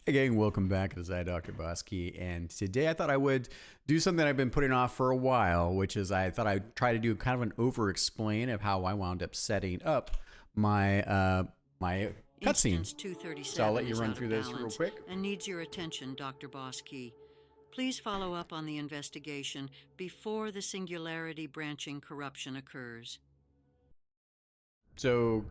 Again, welcome back. This is DrBossKey, and today I thought I would do something I've been putting off for a while, which is I thought I'd try to do kind of an over-explain of how I wound up setting up my my cutscene. So I'll let you run through this real quick. And needs your attention, DrBossKey. Please follow up on the investigation before the singularity branching corruption occurs. So,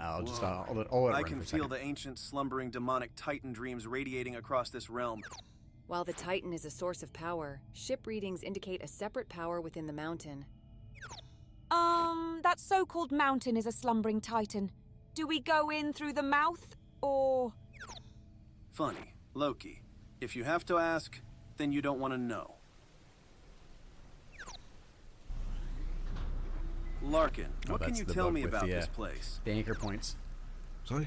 I'll let I can feel the ancient slumbering demonic titan dreams radiating across this realm. While the titan is a source of power, ship readings indicate a separate power within the mountain. That so-called mountain is a slumbering titan. Do we go in through the mouth, or...? Funny. Loki. If you have to ask, then you don't want to know. Larkin, what can you tell me about this place? The anchor points. I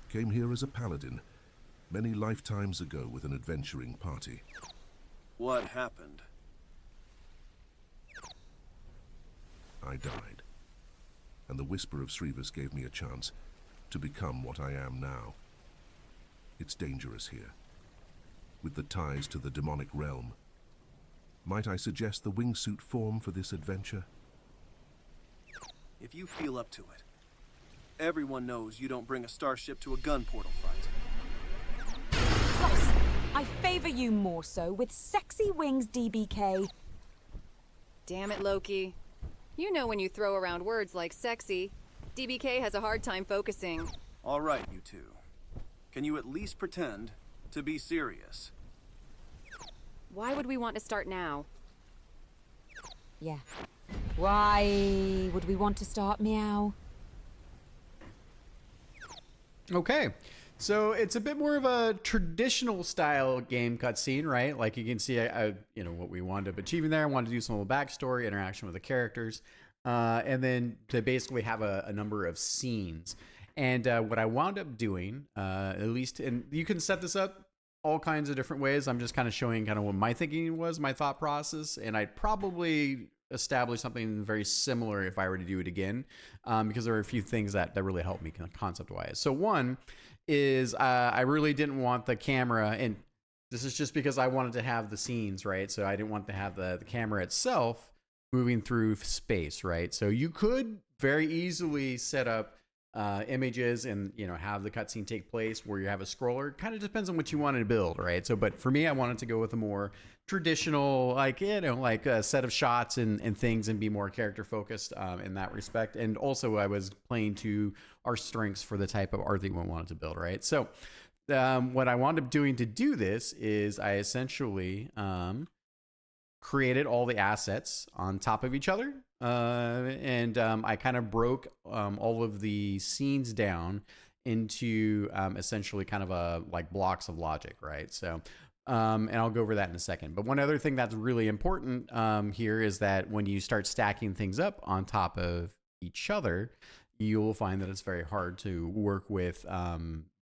came here as a paladin, many lifetimes ago with an adventuring party. What happened? I died, and the Whisper of Srivas gave me a chance to become what I am now. It's dangerous here, with the ties to the demonic realm. Might I suggest the wingsuit form for this adventure? If you feel up to it. Everyone knows you don't bring a starship to a gun portal fight. Boss, I favor you more so with sexy wings, DBK. Damn it, Loki. You know when you throw around words like sexy, DBK has a hard time focusing. All right, you two. Can you at least pretend to be serious? Why would we want to start now? Yeah. Why would we want to start, meow? Okay, so it's a bit more of a traditional style game cutscene, right? Like you can see, you know, what we wound up achieving there. I wanted to do some little backstory, interaction with the characters, and then to basically have a number of scenes. And what I wound up doing, at least, and you can set this up all kinds of different ways. I'm just kind of showing kind of what my thinking was, my thought process, and I'd probably establish something very similar if I were to do it again, because there are a few things that really helped me concept-wise. So one is I really didn't want the camera, and this is just because I wanted to have the scenes, right? So I didn't want to have the camera itself moving through space, right? So you could very easily set up images and, you know, have the cutscene take place where you have a scroller. Kind of depends on what you wanted to build, right? So, but for me, I wanted to go with a more traditional, like, you know, like a set of shots and things, and be more character focused in that respect. And also I was playing to our strengths for the type of art that we wanted to build, right? So what I wound up doing to do this is I essentially created all the assets on top of each other. And I kind of broke all of the scenes down into essentially kind of like blocks of logic, right? So, and I'll go over that in a second. But one other thing that's really important here is that when you start stacking things up on top of each other, you'll find that it's very hard to work with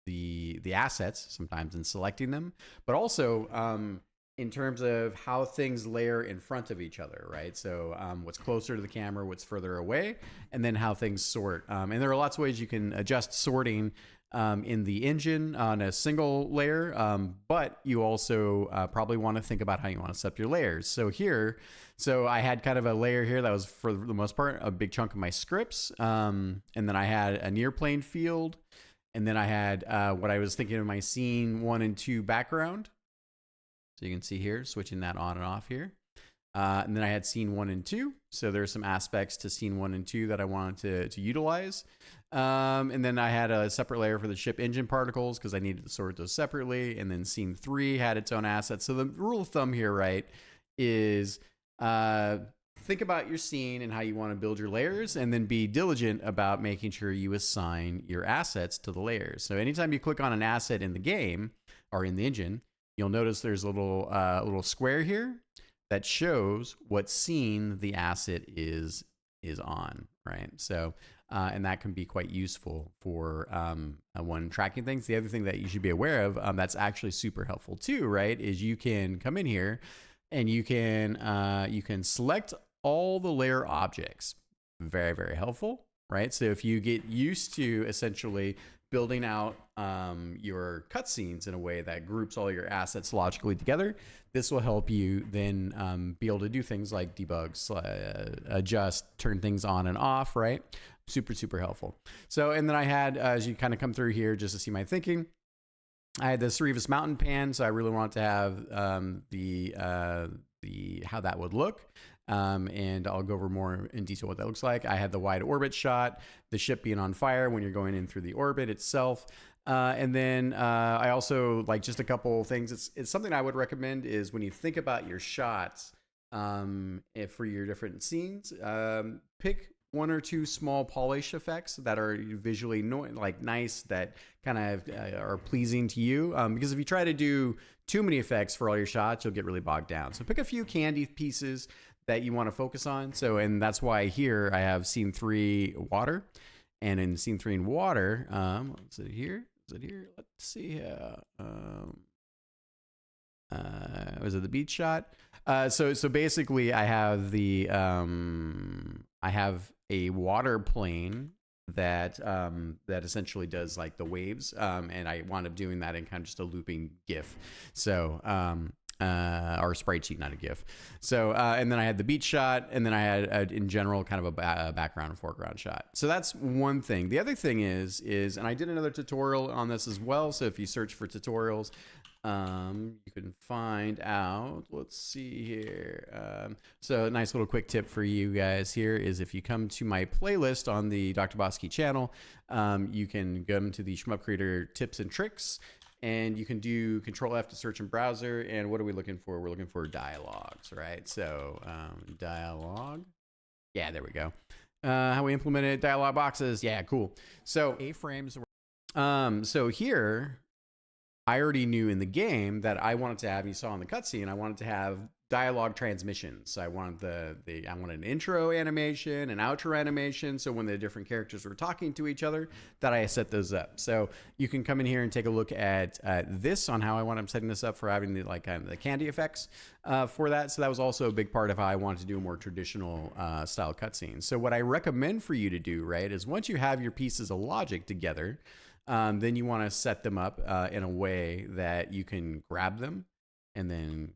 the assets sometimes in selecting them, but also in terms of how things layer in front of each other, right? So what's closer to the camera, what's further away, and then how things sort. And there are lots of ways you can adjust sorting in the engine on a single layer, but you also probably want to think about how you want to set up your layers. So here, I had kind of a layer here that was, for the most part, a big chunk of my scripts. And then I had a near plane field. And then I had what I was thinking of my scene 1 and 2 background. So you can see here, switching that on and off here. And then I had scene 1 and 2. So there's some aspects to scene 1 and 2 that I wanted to utilize. And then I had a separate layer for the ship engine particles because I needed to sort those separately. And then scene 3 had its own assets. So the rule of thumb here, right, is think about your scene and how you want to build your layers, and then be diligent about making sure you assign your assets to the layers. So anytime you click on an asset in the game or in the engine, you'll notice there's a little square here that shows what scene the asset is on, right? So, and that can be quite useful for one, tracking things. The other thing that you should be aware of that's actually super helpful too, right, is you can come in here and you can select all the layer objects. Very, very helpful. right? So if you get used to essentially building out your cutscenes in a way that groups all your assets logically together, this will help you then be able to do things like debug, adjust, turn things on and off, right? Super, super helpful. So, and then I had, as you kind of come through here just to see my thinking, I had the Cerevus Mountain Pan, so I really wanted to have the how that would look. And I'll go over more in detail what that looks like. I had the wide orbit shot, the ship being on fire when you're going in through the orbit itself. And then I also like just a couple things. It's something I would recommend is when you think about your shots for your different scenes, pick one or two small polish effects that are visually nice, that kind of are pleasing to you. Because if you try to do too many effects for all your shots, you'll get really bogged down. So pick a few candy pieces that you want to focus on. So, and that's why here I have scene 3 water, and in scene 3 in water, is it here? Let's see. Was it the beach shot? So basically I have I have a water plane that essentially does like the waves, and I wound up doing that in kind of just a looping GIF. So or sprite sheet, not a GIF. So and then I had the beach shot, and then I had in general kind of a background and foreground shot. So that's one thing. The other thing is, and I did another tutorial on this as well. So if you search for tutorials, you can find out. Let's see here. So a nice little quick tip for you guys here is if you come to my playlist on the DrBossKey channel, you can go to the Shmup Creator tips and tricks, and you can do Control F to search in browser. And what are we looking for? We're looking for dialogues, right? So dialogue. Yeah, there we go. How we implemented dialogue boxes. Yeah, cool. So A-frames. So here, I already knew in the game that I wanted to have, you saw in the cutscene, I wanted to have dialogue transmissions. So I wanted I wanted an intro animation, an outro animation. So when the different characters were talking to each other, that I set those up. So you can come in here and take a look at this on how I want. I'm setting this up for having the like kind of the candy effects for that. So that was also a big part of how I wanted to do a more traditional style cutscene. So what I recommend for you to do, right, is once you have your pieces of logic together, then you want to set them up in a way that you can grab them and then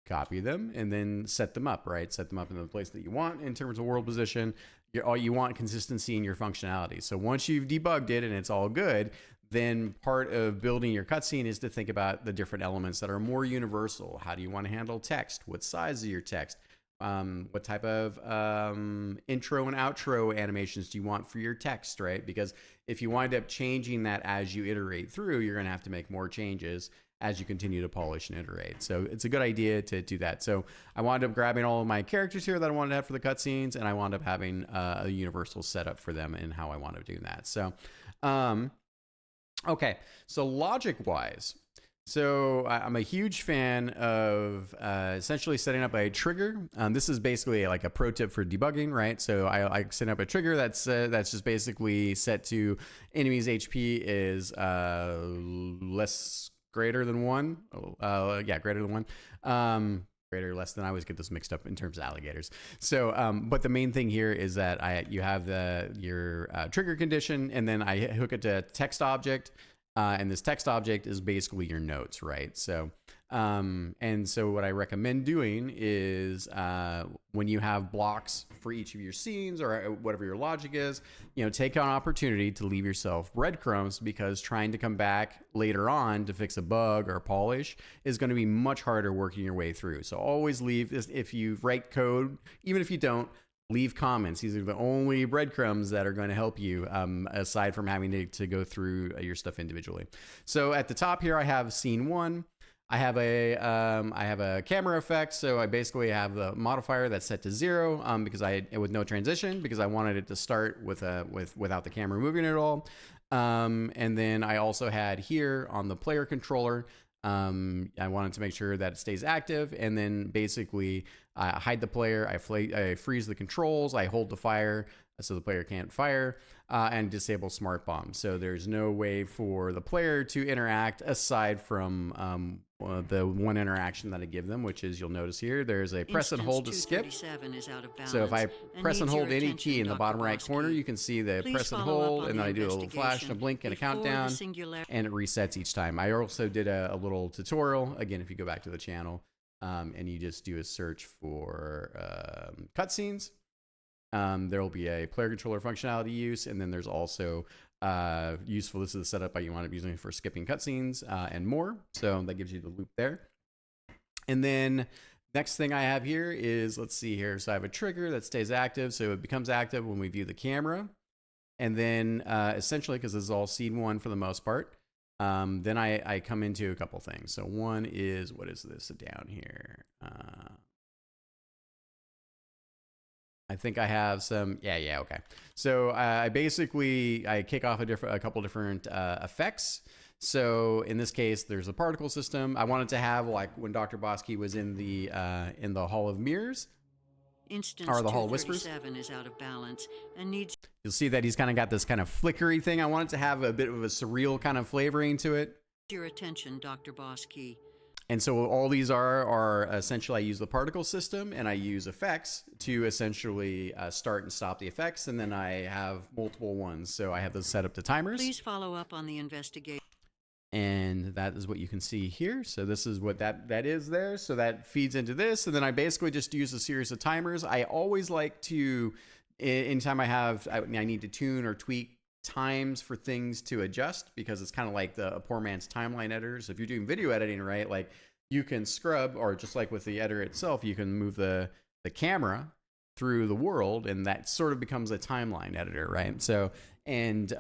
copy them and then set them up, right? Set them up in the place that you want in terms of world position. You want consistency in your functionality. So once you've debugged it and it's all good, then part of building your cutscene is to think about the different elements that are more universal. How do you want to handle text? What size is your text? What type of intro and outro animations do you want for your text, right? Because if you wind up changing that as you iterate through, you're going to have to make more changes as you continue to polish and iterate. So it's a good idea to do that. So I wound up grabbing all of my characters here that I wanted to have for the cutscenes, and I wound up having a universal setup for them and how I wound up doing that. So, okay. So logic-wise, so I'm a huge fan of essentially setting up a trigger. This is basically like a pro tip for debugging, right? So I set up a trigger that's just basically set to enemy's HP is greater than 1. Yeah, greater than 1. Greater, less than. I always get this mixed up in terms of alligators. So, but the main thing here is that you have your trigger condition, and then I hook it to text object. And this text object is basically your notes, right? So, and so what I recommend doing is when you have blocks for each of your scenes or whatever your logic is, take an opportunity to leave yourself breadcrumbs, because trying to come back later on to fix a bug or polish is going to be much harder working your way through. So always leave, if you write code, even if you don't, leave comments. These are the only breadcrumbs that are going to help you, aside from having to go through your stuff individually. So at the top here, I have scene 1. I have a camera effect. So I basically have the modifier that's set to 0, because with no transition, because I wanted it to start without the camera moving at all. And then I also had here on the player controller, I wanted to make sure that it stays active, and then basically I hide the player, I freeze the controls, I hold the fire so the player can't fire, and disable smart bomb. So there's no way for the player to interact aside from the one interaction that I give them, which is, you'll notice here, there's a press and hold to skip. Is out of balance So if I and press and needs hold your any attention, key in the bottom right DrBossKey. corner, you can see the Please press and follow up hold, on and the then I do a little flash and a blink and a before the countdown, singular- and it resets each time. I also did a little tutorial, again, if you go back to the channel, and you just do a search for cutscenes. There will be a player controller functionality use, and then there's also useful. This is the setup you want to be using for skipping cutscenes and more. So that gives you the loop there. And then next thing I have here is, let's see here. So I have a trigger that stays active. So it becomes active when we view the camera. And then essentially, because this is all scene one for the most part, then I come into a couple things. So one is, what is this down here? I think I have some, yeah, okay. So I kick off a couple different effects. So in this case, there's a particle system. I wanted to have, like when DrBossKey was in the Hall of Mirrors, Instance or the Hall of Whispers. 237 is out of balance and needs You'll see that he's kind of got this kind of flickery thing. I wanted to have a bit of a surreal kind of flavoring to it. your attention, DrBossKey. And so all these are essentially, I use the particle system and I use effects to essentially start and stop the effects. And then I have multiple ones. So I have those set up to timers. Please follow up on the investigation. And that is what you can see here. So this is what that is there. So that feeds into this. And then I basically just use a series of timers. I always like to, anytime I need to tune or tweak times for things to adjust, because it's kind of like a poor man's timeline editor. So if you're doing video editing, right, like you can scrub, or just like with the editor itself, you can move the camera through the world, and that sort of becomes a timeline editor, right? So, and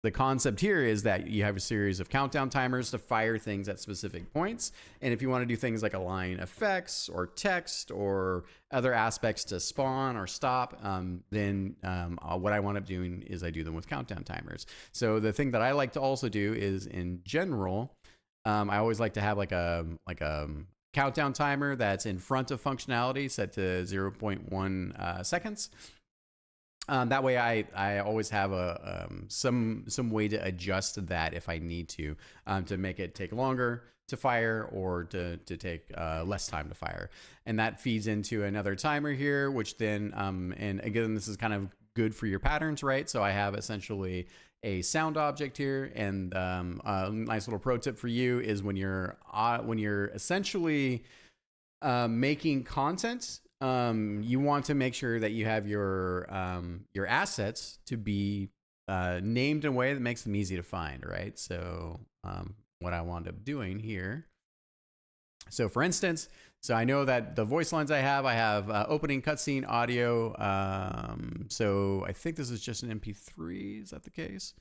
the concept here is that you have a series of countdown timers to fire things at specific points. And if you want to do things like align effects or text or other aspects to spawn or stop, then what I wind up doing is I do them with countdown timers. So the thing that I like to also do is, in general, I always like to have like a countdown timer that's in front of functionality set to 0.1 seconds. That way I always have some way to adjust that if I need to make it take longer to fire or to take less time to fire. And that feeds into another timer here, which then, and again, this is kind of good for your patterns, right? So I have essentially a sound object here, and a nice little pro tip for you is when you're essentially making content, you want to make sure that you have your assets to be named in a way that makes them easy to find, right? So what I wound up doing here. So for instance, so I know that the voice lines I have opening cutscene audio. So I think this is just an MP3. Is that the case?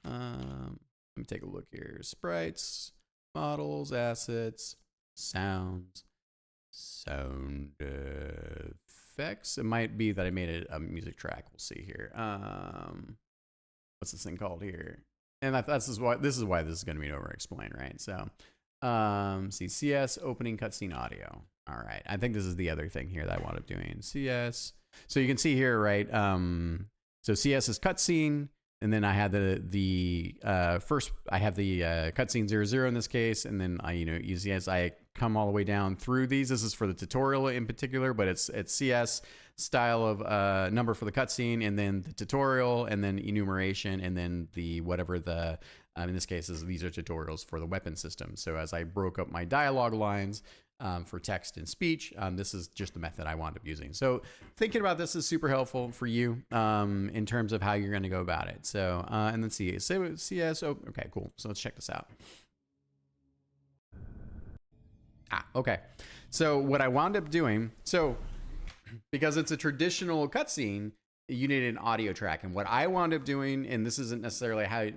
Let me take a look here. Sprites, models, assets, sounds, sound effects. It might be that I made a music track. We'll see here. What's this thing called here? And this is why this is going to be over explained, right? So see, CS opening cutscene audio. All right, I think this is the other thing here that I wound up doing. CS. So you can see here, right? So CS is cutscene, and then I had the first. I have the cutscene 00 in this case, and then I use as I come all the way down through these. This is for the tutorial in particular, but it's CS style of number for the cutscene, and then the tutorial, and then enumeration, and then the whatever the in this case these are tutorials for the weapon system. So as I broke up my dialogue lines for text and speech, this is just the method I wound up using. So thinking about this is super helpful for you in terms of how you're going to go about it. So and then CS. Oh, okay, cool. So let's check this out. Okay. So what I wound up doing, so because it's a traditional cutscene, you need an audio track. And what I wound up doing, and this isn't necessarily how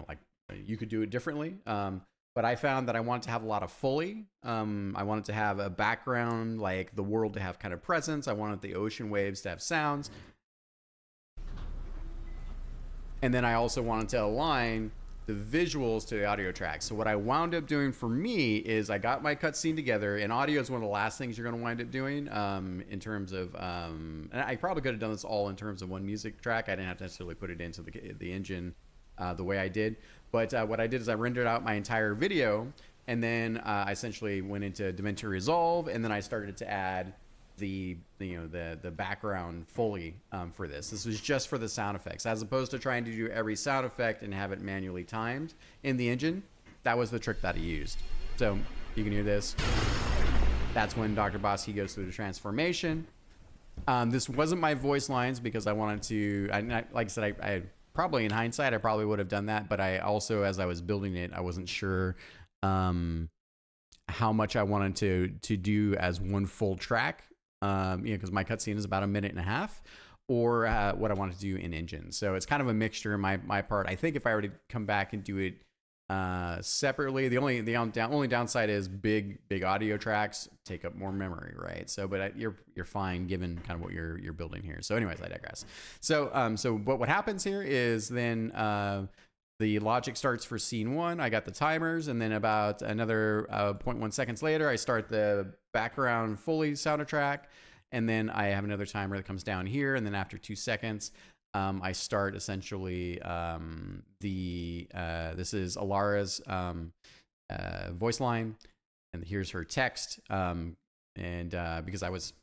like you could do it differently, but I found that I wanted to have a lot of Foley. I wanted to have a background, like the world to have kind of presence. I wanted the ocean waves to have sounds. And then I also wanted to align the visuals to the audio track. So what I wound up doing for me is I got my cutscene together, and audio is one of the last things you're going to wind up doing in terms of, and I probably could have done this all in terms of one music track. I didn't have to necessarily put it into the engine the way I did. But what I did is I rendered out my entire video And then I essentially went into Dimension Resolve, and then I started to add the background Foley for this. This was just for the sound effects, as opposed to trying to do every sound effect and have it manually timed in the engine. That was the trick that I used. So you can hear this. That's when DrBossKey goes through the transformation. This wasn't my voice lines because I wanted to, like I said, I probably in hindsight, I probably would have done that. But I also, as I was building it, I wasn't sure how much I wanted to do as one full track, because my cutscene is about 1.5 minutes, or what I wanted to do in engine. So it's kind of a mixture on my part. I think if I were to come back and do it separately, the only downside is big audio tracks take up more memory, right? So, but you're fine given kind of what you're building here. So, anyways, I digress. So what happens here is then the logic starts for scene 1. I got the timers, and then about another 0.1 seconds later, I start the background Foley soundtrack, and then I have another timer that comes down here, and then after 2 seconds, I start essentially this is Alara's voice line, and here's her text. And because I was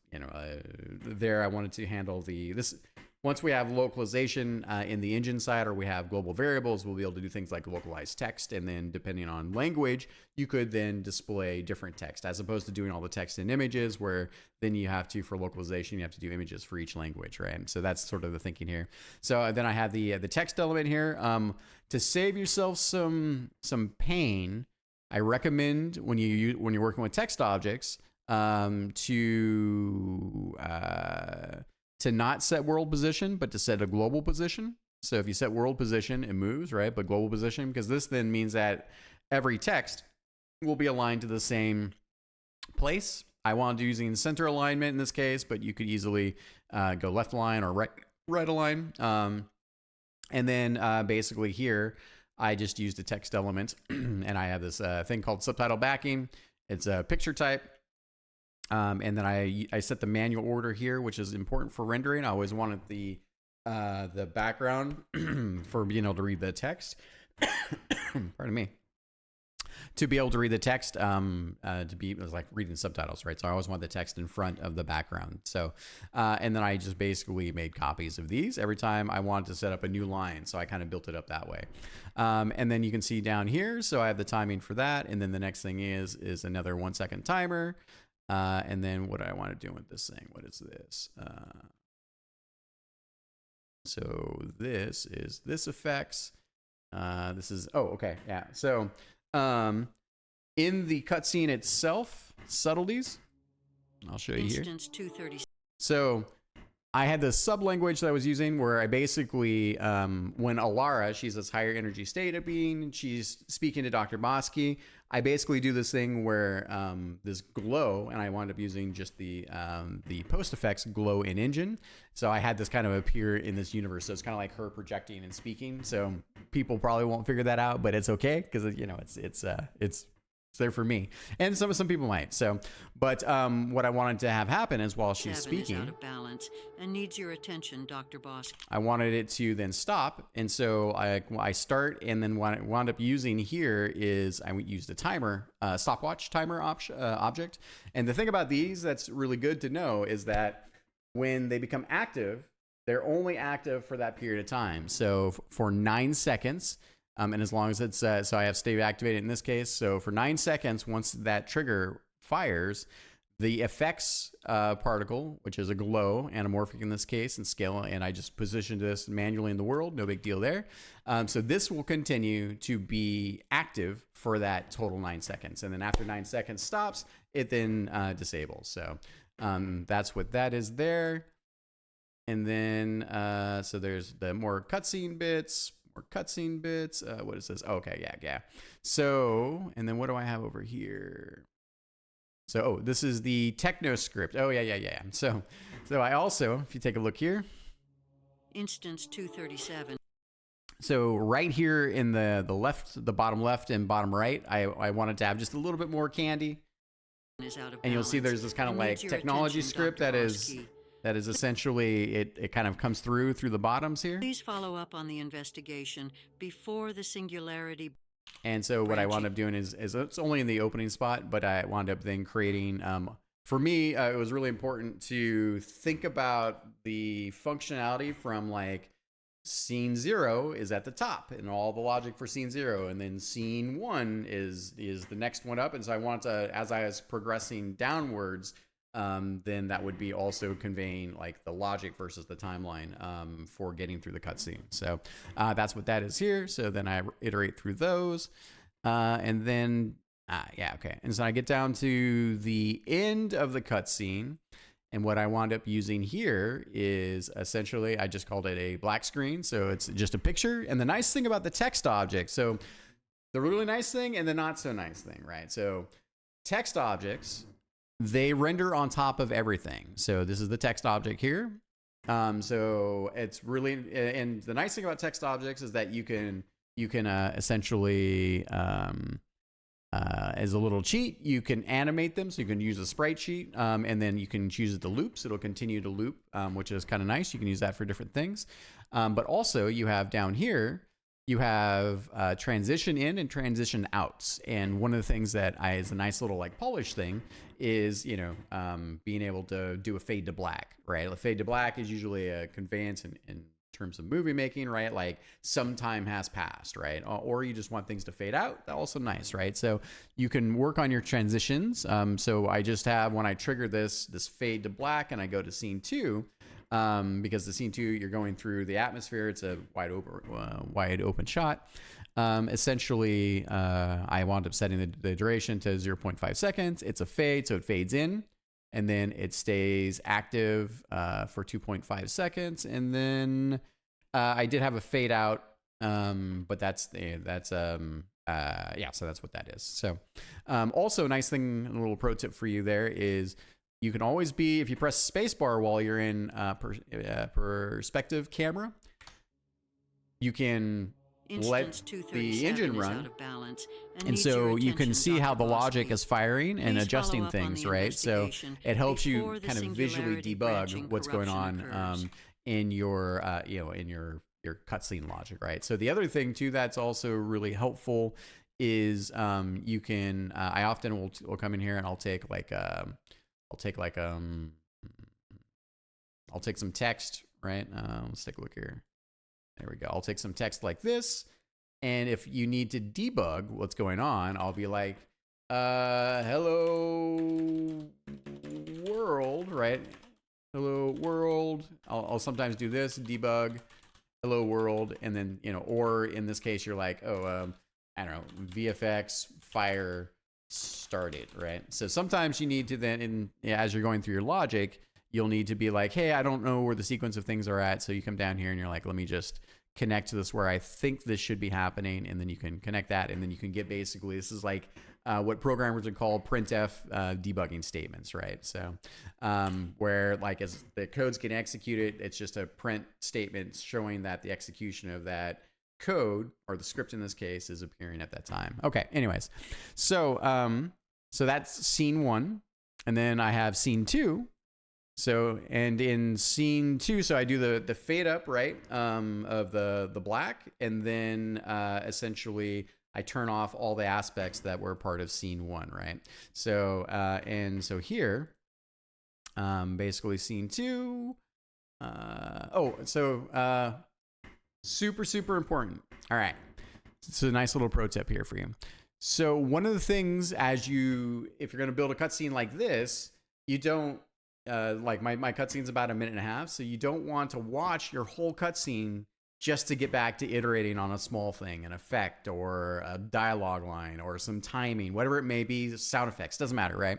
there, I wanted to handle this. Once we have localization in the engine side, or we have global variables, we'll be able to do things like localize text, and then depending on language, you could then display different text, as opposed to doing all the text in images, where then you have to, for localization, you have to do images for each language, right? So that's sort of the thinking here. So then I have the text element here. To save yourself some pain, I recommend when you're working with text objects to not set world position, but to set a global position. So if you set world position, it moves, right? But global position, because this then means that every text will be aligned to the same place. I wanted to using center alignment in this case, but you could easily go left align or right align. And then basically here, I just used a text element, and I have this thing called subtitle backing. It's a picture type. And then I set the manual order here, which is important for rendering. I always wanted the background for being able to read the text. Pardon me. To be able to read the text, it was like reading subtitles, right? So I always want the text in front of the background. So, and then I just basically made copies of these every time I wanted to set up a new line. So I kind of built it up that way. And then you can see down here, so I have the timing for that. And then the next thing is another 1 second timer. And then what do I want to do with this thing? What is this? So this is this effects. This is, oh, okay. Yeah. So, in the cutscene itself, subtleties, I'll show you here. Instance 230. So I had the sub language that I was using where I basically, when Alara, she's this higher energy state of being, she's speaking to DrBossKey, I basically do this thing where this glow, and I wound up using just the post effects glow in engine. So I had this kind of appear in this universe. So it's kind of like her projecting and speaking. So people probably won't figure that out, but it's okay because it's there for me, and some people might. So, but what I wanted to have happen is while she's speaking, is out of balance and needs your attention, DrBossKey. I wanted it to then stop, and so I start, and then what I wound up using here is I used a timer, stopwatch timer object. And the thing about these that's really good to know is that when they become active, they're only active for that period of time. So for 9 seconds. And as long as it's, so I have stay activated in this case. So for 9 seconds, once that trigger fires, the effects particle, which is a glow, anamorphic in this case, and scale, and I just positioned this manually in the world, no big deal there. So this will continue to be active for that total 9 seconds. And then after 9 seconds stops, it then disables. So that's what that is there. And then, so there's the more cutscene bits. What is this? Oh, okay, yeah. So, and then what do I have over here? So, this is the techno script. Oh, yeah. So I also, if you take a look here, Instance 237. So right here in the left, the bottom left and bottom right, I wanted to have just a little bit more candy. And you'll see there's this kind of like technology script that is essentially, it kind of comes through the bottoms here. Please follow up on the investigation before the singularity. And so what I wound up doing is it's only in the opening spot, but I wound up then creating, for me, it was really important to think about the functionality from like scene 0 is at the top and all the logic for scene 0. And then scene 1 is the next one up. And so I want to, as I was progressing downwards, then that would be also conveying like the logic versus the timeline for getting through the cutscene. So that's what that is here. So then I iterate through those, and then yeah, okay. And so I get down to the end of the cutscene, and what I wound up using here is essentially I just called it a black screen. So it's just a picture. And the nice thing about the text object, so the really nice thing and the not so nice thing, right? So text objects, they render on top of everything. So this is the text object here. So it's really, and the nice thing about text objects is that you can essentially, as a little cheat, you can animate them. So you can use a sprite sheet, and then you can choose it to loop. So it'll continue to loop, which is kind of nice. You can use that for different things. But also you have down here, you have transition in and transition out. And one of the things that is a nice little like polish thing is, you know, being able to do a fade to black, right? A fade to black is usually a conveyance in terms of movie making, right? Like some time has passed, right? Or you just want things to fade out. That's also nice, right? So you can work on your transitions. So I just have, when I trigger this fade to black and I go to scene 2, because the scene 2, you're going through the atmosphere. It's a wide open shot. Essentially, I wound up setting the duration to 0.5 seconds. It's a fade, so it fades in, and then it stays active for 2.5 seconds, and then I did have a fade out, but yeah. So that's what that is. So also, a nice thing, a little pro tip for you there is, you can always be, if you press spacebar while you're in perspective camera, you can let the engine run. And so you can see how the logic is firing and adjusting things, right? So it helps you kind of visually debug what's going on in your, in your cutscene logic, right? So the other thing too that's also really helpful is you can, I often will come in here and I'll take some text, right? Let's take a look here. There we go. I'll take some text like this. And if you need to debug what's going on, I'll be like, hello world, right? Hello world. I'll sometimes do this, debug, hello world. And then, or in this case, you're like, I don't know, VFX fire started, right? So sometimes you need to then, as you're going through your logic, you'll need to be like, hey, I don't know where the sequence of things are at. So you come down here and you're like, let me just connect to this where I think this should be happening. And then you can connect that. And then you can get basically, this is like what programmers would call printf debugging statements, right? So where like as the codes get executed, it's just a print statement showing that the execution of that code, or the script in this case, is appearing at that time. Okay, anyways. So so that's scene 1. And then I have scene 2. So, and in scene 2, so I do the fade up, right, of the black, and then essentially I turn off all the aspects that were part of scene 1, right? So, and so here, basically scene 2, super important. All right. It's a nice little pro tip here for you. So one of the things if you're going to build a cutscene like this, you don't, like my cutscene's about 1.5 minutes. So you don't want to watch your whole cutscene just to get back to iterating on a small thing, an effect or a dialogue line or some timing, whatever it may be, sound effects, doesn't matter, right?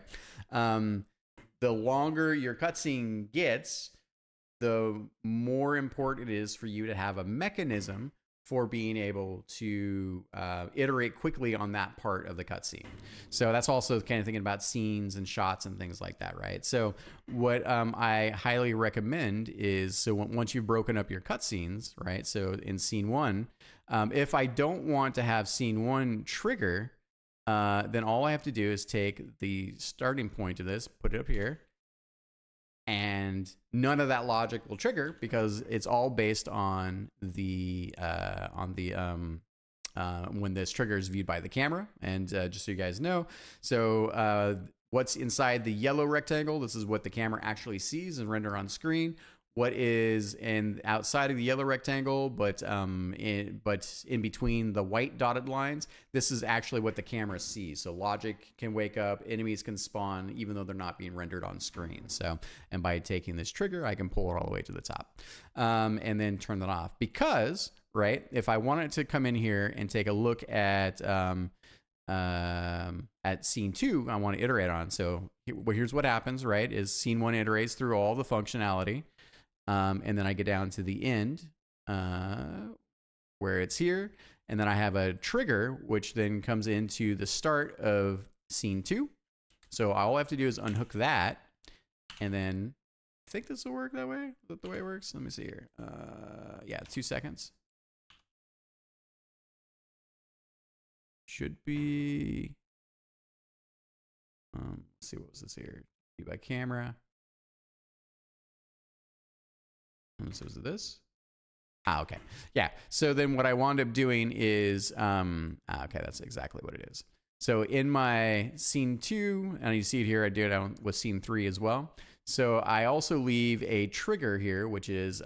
The longer your cutscene gets, the more important it is for you to have a mechanism for being able to iterate quickly on that part of the cutscene. So that's also kind of thinking about scenes and shots and things like that, right? So what I highly recommend is, so once you've broken up your cutscenes, right? So in scene 1, if I don't want to have scene 1 trigger, then all I have to do is take the starting point of this, put it up here, and none of that logic will trigger because it's all based on the when this trigger is viewed by the camera. And just so you guys know, so what's inside the yellow rectangle, this is what the camera actually sees and render on screen. What is outside of the yellow rectangle, but in between the white dotted lines, this is actually what the camera sees. So logic can wake up, enemies can spawn, even though they're not being rendered on screen. So, and by taking this trigger, I can pull it all the way to the top, and then turn that off. Because, right, if I wanted to come in here and take a look at scene 2, I want to iterate on. So here's what happens, right? Is scene 1 iterates through all the functionality. And then I get down to the end where it's here. And then I have a trigger, which then comes into the start of scene 2. So all I have to do is unhook that. And then I think this will work that way. Is that the way it works? Let me see here. Yeah, 2 seconds. Should be. Let's see, what was this here? View by camera. So is it this? Okay. Yeah. So then what I wound up doing is, okay, that's exactly what it is. So in my scene 2, and you see it here, I did it with scene 3 as well. So I also leave a trigger here, which is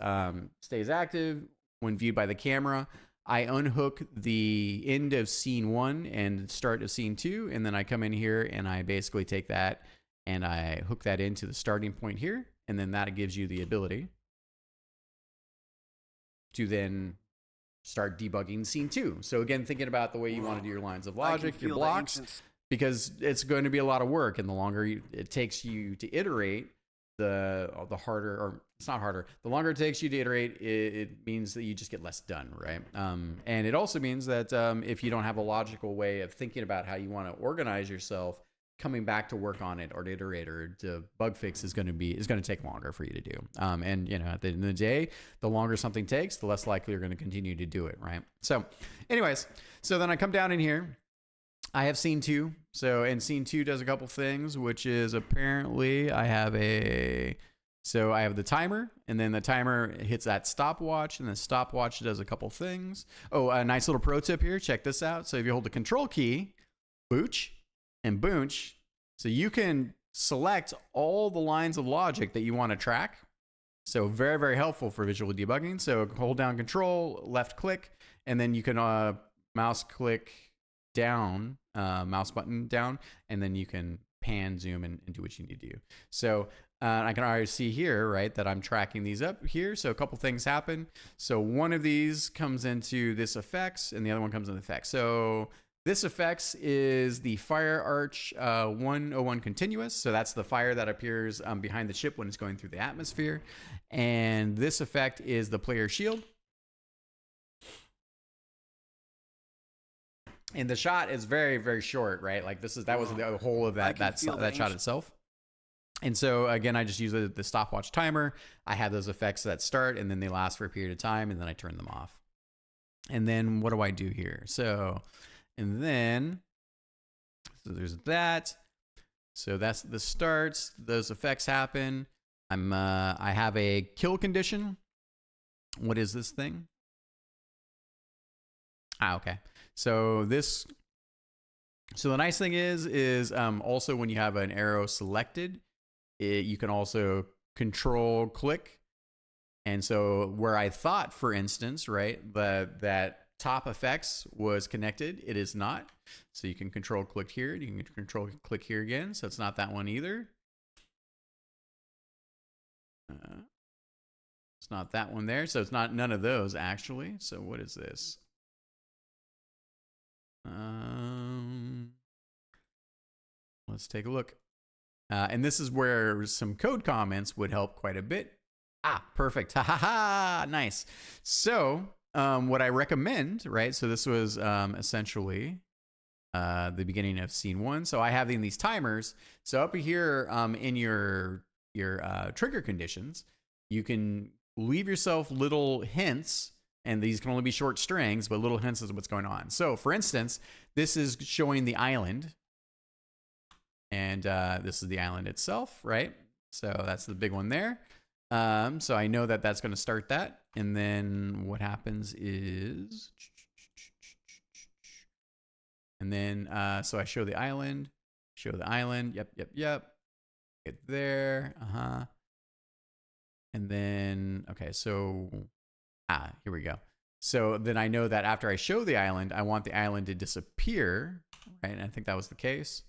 stays active when viewed by the camera. I unhook the end of scene 1 and start of scene 2, and then I come in here and I basically take that and I hook that into the starting point here, and then that gives you the ability to then start debugging scene 2. So again, thinking about the way you want to do your lines of logic, your blocks, because it's going to be a lot of work, and the longer it takes you to iterate, the harder, or it's not harder, the longer it takes you to iterate, it means that you just get less done, right? And it also means that if you don't have a logical way of thinking about how you want to organize yourself, coming back to work on it or to iterate or to bug fix is going to take longer for you to do. And you know, at the end of the day, the longer something takes, the less likely you're going to continue to do it, right? So anyways, so then I come down in here, I have scene 2. So, and scene 2 does a couple things, which is apparently I have the timer, and then the timer hits that stopwatch, and the stopwatch does a couple things. Oh, a nice little pro tip here. Check this out. So if you hold the control key, booch, and boonch, so you can select all the lines of logic that you want to track. So very, very helpful for visual debugging. So hold down control, left click, and then you can mouse click down, mouse button down, and then you can pan, zoom, and do what you need to do. So I can already see here, right, that I'm tracking these up here. So a couple things happen. So one of these comes into this effects, and the other one comes into effects. So this effects is the Fire Arch 101 continuous. So that's the fire that appears behind the ship when it's going through the atmosphere. And this effect is the player shield. And the shot is very, very short, right? Like that was the whole of that shot itself. And so again, I just use the stopwatch timer. I have those effects that start, and then they last for a period of time, and then I turn them off. And then what do I do here? So there's that. So that's the starts. Those effects happen. I have a kill condition. What is this thing? Okay. So the nice thing is also when you have an arrow selected, you can also control click. And so where I thought, for instance, right, that top effects was connected, it is not. So you can control click here. You can control click here again. So it's not that one either. It's not that one there. So it's not none of those actually. So what is this? Let's take a look. And this is where some code comments would help quite a bit. Perfect. Ha ha ha. Nice. So what I recommend, right? So this was essentially the beginning of scene 1. So I have in these timers. So up here in your trigger conditions, you can leave yourself little hints. And these can only be short strings, but little hints of what's going on. So for instance, this is showing the island. And this is the island itself, right? So that's the big one there. So I know that that's going to start that. And then what happens is, And then, so I show the island. Yep. Get there. And then, okay, so, here we go. So then I know that after I show the island, I want the island to disappear, right? And I think that was the case.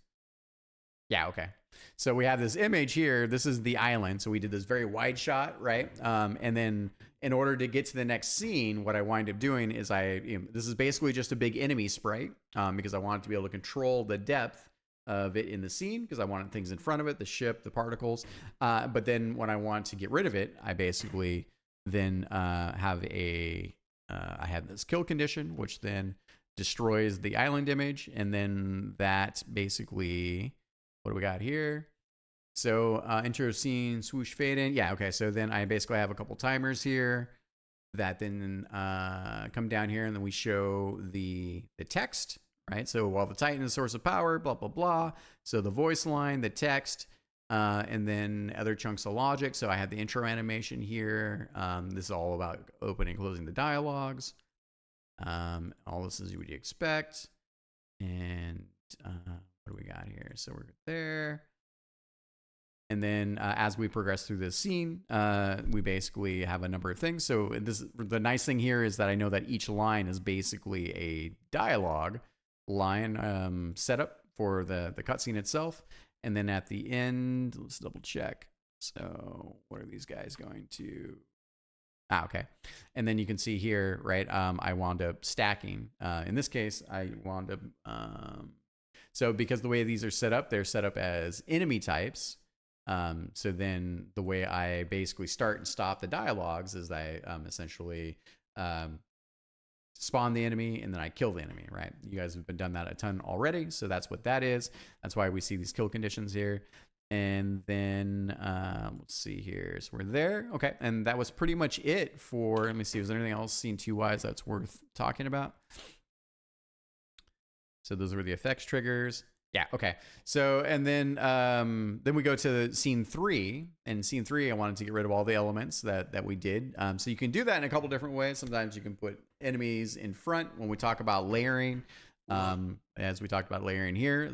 Yeah, okay. So we have this image here. This is the island. So we did this very wide shot, right? And then in order to get to the next scene, what I wind up doing is this is basically just a big enemy sprite because I wanted to be able to control the depth of it in the scene because I wanted things in front of it, the ship, the particles. But then when I want to get rid of it, I basically then I have this kill condition, which then destroys the island image. And then that basically, what do we got here? So intro scene, swoosh, fade in. Yeah, okay. So then I basically have a couple timers here that then come down here, and then we show the text, right? So while the Titan is the source of power, blah, blah, blah. So the voice line, the text, and then other chunks of logic. So I have the intro animation here. This is all about opening and closing the dialogues. All this is what you expect. And what do we got here? So we're there. And then as we progress through this scene, we basically have a number of things. So the nice thing here is that I know that each line is basically a dialogue line setup for the cutscene itself. And then at the end, let's double check. So what are these guys going to... okay. And then you can see here, right, I wound up stacking. In this case, I wound up... so because the way these are set up, they're set up as enemy types. So then the way I basically start and stop the dialogues is I essentially spawn the enemy and then I kill the enemy, right? You guys have done that a ton already. So that's what that is. That's why we see these kill conditions here. And then let's see here. So we're there. Okay. And that was pretty much it for, let me see, was there anything else scene 2-wise that's worth talking about? So those were the effects triggers. Yeah. Okay. So, and then we go to scene 3, and scene 3, I wanted to get rid of all the elements that we did. So you can do that in a couple different ways. Sometimes you can put enemies in front when we talk about layering, as we talked about layering here.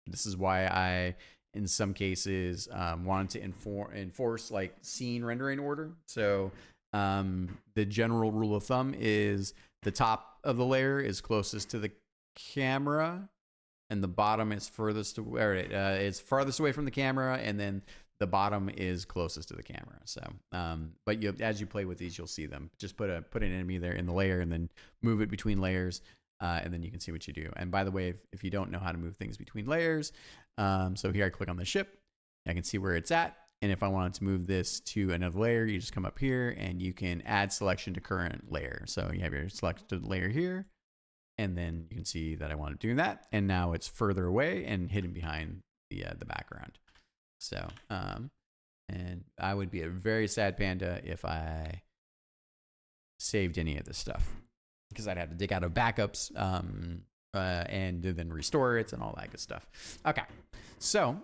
This is why I, in some cases, wanted to enforce like scene rendering order. So the general rule of thumb is the top of the layer is closest to the camera, and the bottom is furthest away. It's farthest away from the camera, and then the bottom is closest to the camera. So, but as you play with these, you'll see them. Just put an enemy there in the layer, and then move it between layers, and then you can see what you do. And by the way, if you don't know how to move things between layers, so here I click on the ship, I can see where it's at. And if I wanted to move this to another layer, you just come up here and you can add selection to current layer. So you have your selected layer here. And then you can see that I wanted to do that. And now it's further away and hidden behind the background. So, and I would be a very sad panda if I saved any of this stuff, because I'd have to dig out of backups and then restore it and all that good stuff. Okay. So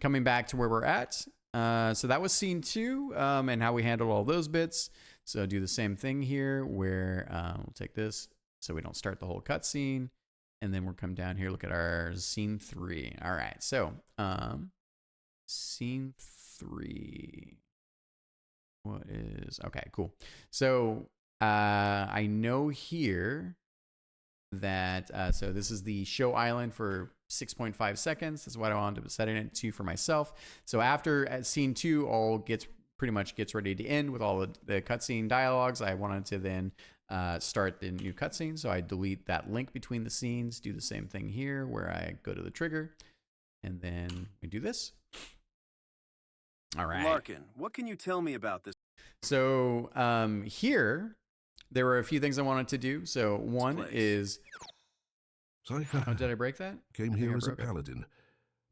coming back to where we're at. So that was scene 2 and how we handled all those bits. So do the same thing here where we'll take this, so we don't start the whole cutscene, and then we'll come down here, look at our scene 3. All right, so scene 3. What is, okay, cool. So I know here that, so this is the show island for 6.5 seconds. That's what I wanted to set it to for myself. So after scene 2 all pretty much gets ready to end with all the cutscene dialogues, I wanted to then start the new cutscene. So I delete that link between the scenes, do the same thing here where I go to the trigger, and then we do this. All right. Larkin, what can you tell me about this? So here, there were a few things I wanted to do. So one is... Sorry? Oh, did I break that? Came here as a paladin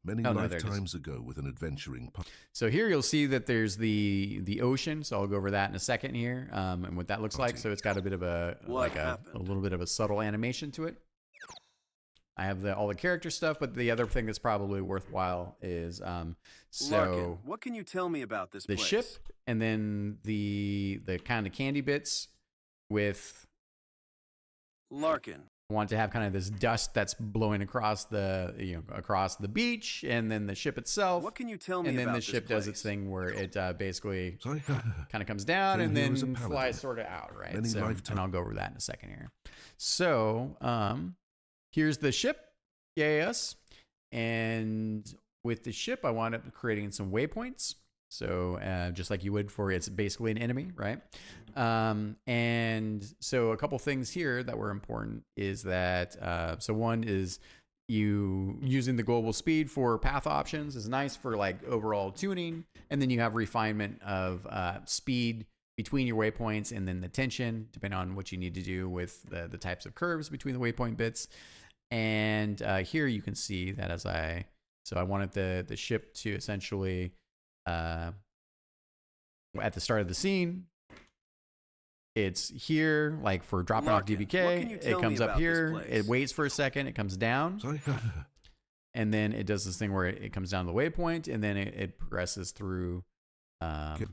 many lifetimes ago with an adventuring... So here you'll see that there's the ocean. So I'll go over that in a second here and what that looks like. So it's got a bit of a little bit of a subtle animation to it. I have all the character stuff, but the other thing that's probably worthwhile is Larkin, what can you tell me about this the place? ship, and then the kind of candy bits with Larkin. I want to have kind of this dust that's blowing across the across the beach, and then the ship itself. What can you tell me and then about the this ship does its place? thing where it basically Sorry. kind of comes down Came and here as a then paladin. flies sort of out, right? Many So, lifetimes. and I'll go over that in a second here. So here's the ship, yes, and with the ship, I wound up creating some waypoints. So just like you would for it's basically an enemy, right? And so a couple things here that were important is that so one is you using the global speed for path options is nice for like overall tuning, and then you have refinement of speed between your waypoints, and then the tension depending on what you need to do with the types of curves between the waypoint bits. And here you can see that I wanted the ship to essentially at the start of the scene, it's here like for dropping off Larkin, what can you DBK. tell It comes me up about this here, place? it waits for a second, it comes down, Sorry. and then it does this thing where it comes down to the waypoint, and then it progresses through the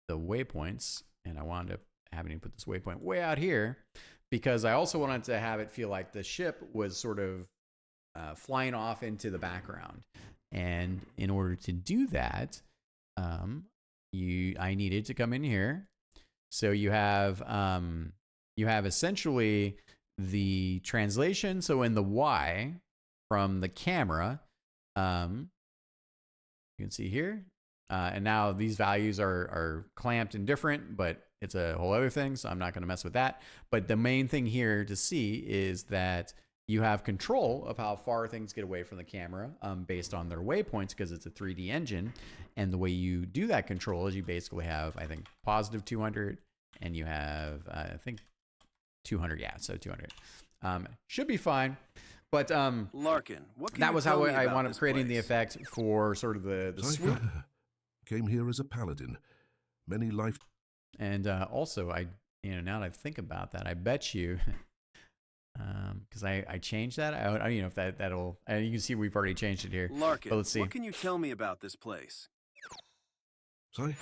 waypoints. And I wound up having to put this waypoint way out here because I also wanted to have it feel like the ship was sort of flying off into the background. And in order to do that, I needed to come in here. So you have essentially the translation. So in the Y from the camera, you can see here, and now these values are clamped and different, but it's a whole other thing. So I'm not going to mess with that. But the main thing here to see is that you have control of how far things get away from the camera based on their waypoints because it's a 3D engine. And the way you do that control is you basically have, I think, positive 200, and you have, I think, 200. Yeah, so 200. Should be fine. But Larkin, what can that you was tell how me I about wound up this creating the place? effect for sort of the Sorry. swoop. Came here as a paladin. Many life. And also, now that I think about that, I bet you, because I changed that. I don't know if that'll. You can see we've already changed it here. Larkin, But let's see. what can you tell me about this place? Sorry.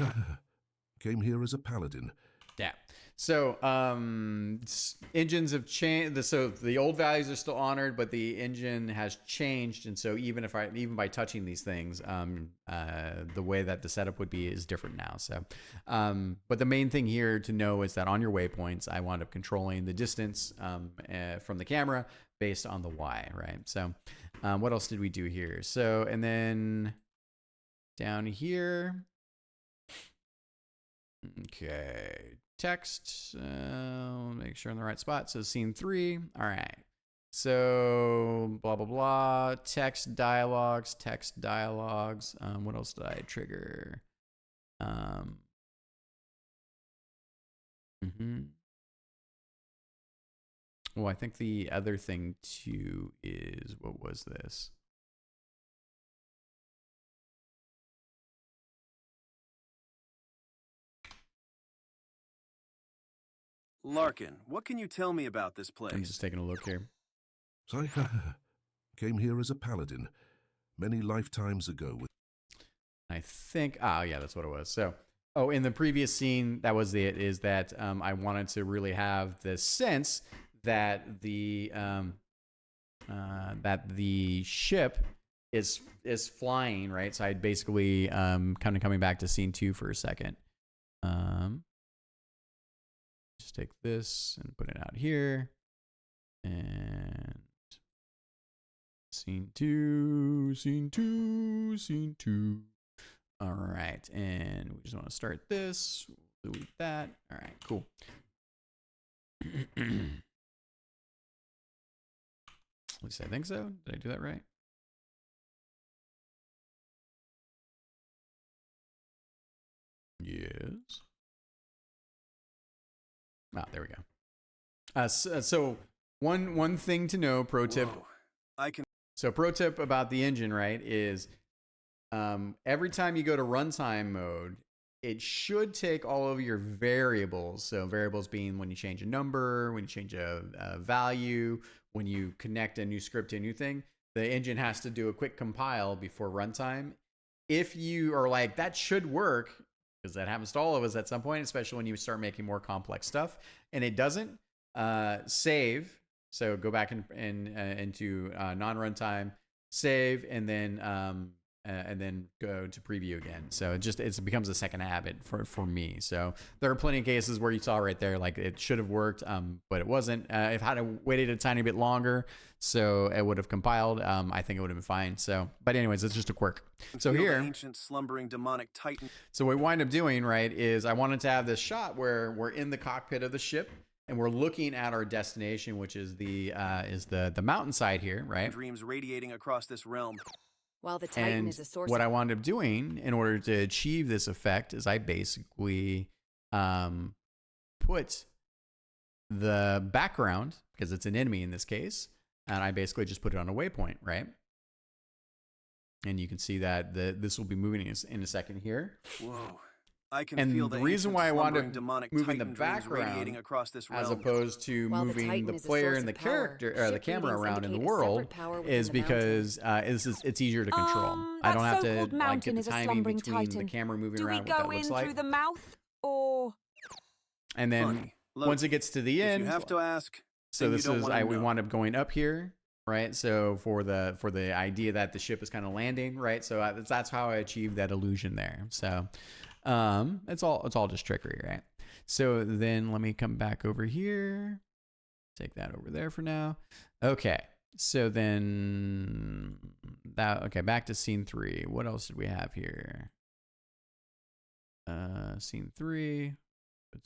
Came here as a paladin. Yeah. So engines have changed. So the old values are still honored, but the engine has changed. And so even by touching these things, the way that the setup would be is different now. So, but the main thing here to know is that on your waypoints, I wound up controlling the distance from the camera based on the Y, right? So what else did we do here? So, and then down here, okay, text, make sure in the right spot. So scene 3. All right. So blah, blah, blah, text dialogues. What else did I trigger? Well, I think the other thing too is, what was this? Larkin, what can you tell me about this place? I'm just taking a look here. Sorry. Came here as a paladin. Many lifetimes ago. I think, yeah, that's what it was. So, in the previous scene, that was it, is that I wanted to really have the sense that the ship is flying, right? So I'd basically kind of coming back to scene 2 for a second. Just take this and put it out here. And scene 2. All right, and we just want to start this, delete that. All right, cool. At least I think so. Did I do that right? Yes. There we go. So one thing to know, pro tip. Whoa, I can. So pro tip about the engine, right, is every time you go to runtime mode, it should take all of your variables. So variables being when you change a number, when you change a value, when you connect a new script to a new thing, the engine has to do a quick compile before runtime. If you are like, that should work, because that happens to all of us at some point, especially when you start making more complex stuff, and it doesn't, save, So go back into non-runtime, save, and then go to preview again. So it becomes a second habit for me. So there are plenty of cases where you saw right there, like it should have worked, but it wasn't. If I had waited a tiny bit longer, so it would have compiled, I think it would have been fine. So, but anyways, it's just a quirk. So Feel the here, ancient slumbering demonic titan. so what we wind up doing, right, is I wanted to have this shot where we're in the cockpit of the ship and we're looking at our destination, which is the mountainside here, right? Dreams radiating across this realm. While the Titan And is a source what of I wound up doing in order to achieve this effect is I basically put the background, because it's an enemy in this case, and I basically just put it on a waypoint, right? And you can see that this will be moving in a second here. Whoa. I can And feel the the reason ancient why I wound slumbering up demonic moving the titan dreams radiating background across this realm. as opposed to While the moving Titan the is a player source and the of power, character or the ship camera readings around in the indicate a separate world power within is the mountain. because it's easier to control. I That don't have to so-called like mountain get the is a timing slumbering between the titan. camera moving Do we around what go that in looks through like. the mouth, or And then Funny. Look, once it gets to the if end, you have to ask, so then this you don't is wanna we know. wound up going up here, right? So for the idea that the ship is kind of landing, right? So that's how I achieved that illusion there. So it's all just trickery, right? So then let me come back over here. Take that over there for now. Okay. So then back to scene 3. What else did we have here? Scene 3.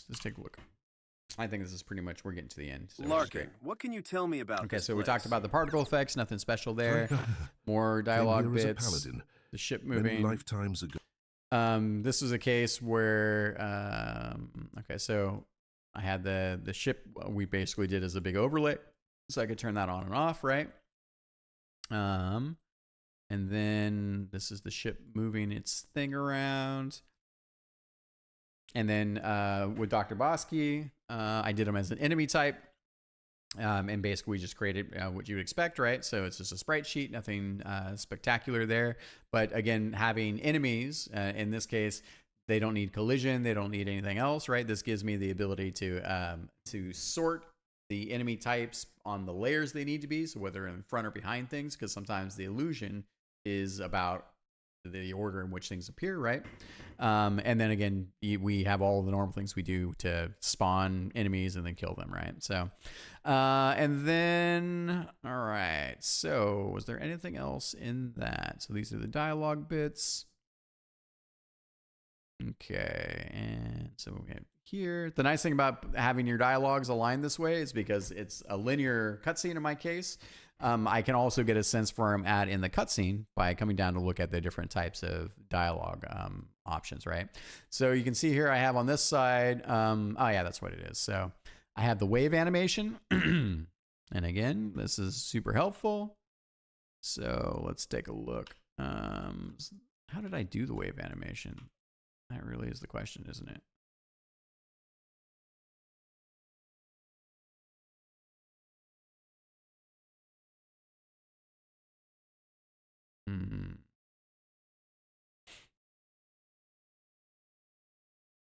Let's take a look. I think this is pretty much, we're getting to the end. So Larkin, what can you tell me about okay, this so we place? talked about the particle effects, nothing special there. More Came dialogue here as a bits, paladin the ship many moving. lifetimes ago. This was a case where, okay, so I had the ship, we basically did as a big overlay, so I could turn that on and off, right? And then this is the ship moving its thing around. And then with DrBossKey, I did them as an enemy type. And basically we just created what you would expect, right? So it's just a sprite sheet, nothing spectacular there. But again, having enemies, in this case, they don't need collision, they don't need anything else, right? This gives me the ability to sort the enemy types on the layers they need to be, so whether in front or behind things, because sometimes the illusion is about the order in which things appear, right? And then again, we have all the normal things we do to spawn enemies and then kill them, right? So, and then, all right. So was there anything else in that? So these are the dialogue bits. Okay, and so we have here. The nice thing about having your dialogues aligned this way is because it's a linear cutscene in my case. I can also get a sense for where I'm at in the cutscene by coming down to look at the different types of dialogue options, right? So you can see here I have on this side, oh yeah, that's what it is. So I have the wave animation. And again, this is super helpful. So let's take a look. How did I do the wave animation? That really is the question, isn't it?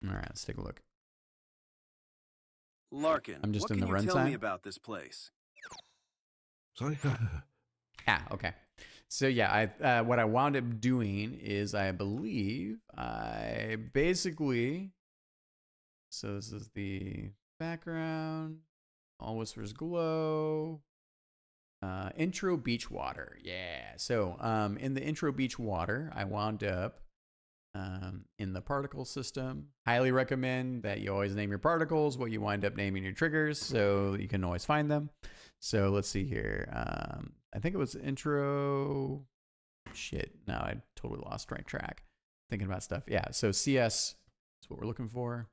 All right, let's take a look. Larkin, I'm just what in can the you tell me runtime. about this place? Sorry? Okay. So yeah, what I wound up doing is I believe I basically, so this is the background, all whispers glow, intro beach water. Yeah. So in the intro beach water, I wound up in the particle system. Highly recommend that you always name your particles what you wind up naming your triggers so you can always find them. So let's see here. I think it was intro. Shit. No, I totally lost track. Thinking about stuff. Yeah. So CS is what we're looking for.